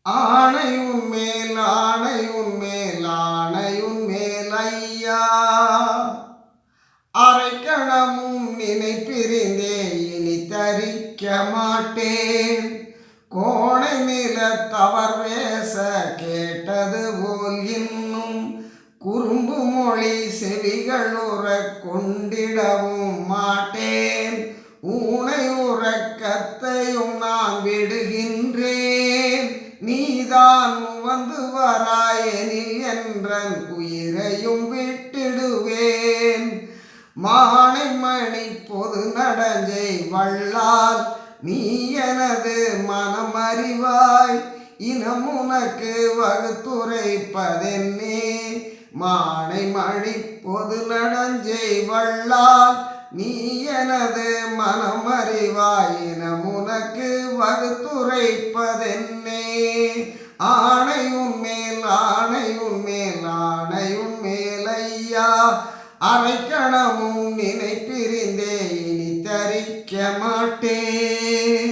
ஆணையுன் மேல் ஆணையுன் மேல் ஆணையுன் மேல் ஐயா, அரைக்கணமும் நினைப்பிரிந்தே இனி தரிக்க மாட்டேன். கோணை நில தவர் வேச கேட்டது போல் இன்னும் குறும்பு மொழி செவிகள் உற கொண்டிடவும் மாட்டேன். ஊனை உறக்கத்தையும் நான் விடுகின்றேன். நீதான் வந்து வராயெனில் என்றன் உயிரையும் விட்டிடுவேன். மானை மணி பொது நடஞ்சை வள்ளால் நீ எனது மனம் அறிவாய். இனம் உனக்கு வகுத்துரைப்பதென்னே. மானை மணி பொது நடஞ்சை வள்ளால் நீ எனது மனம் அறிவாய். இனம் உனக்கு வகுத்துரைப்பதென்னே. ஆணையுன் மேல் ஆணையுன் மேல் ஆணையுன் மேல் ஐயா, அரைக்கணமும் நினைப்பிரிந்தே இனி தரிக்க மாட்டேன்.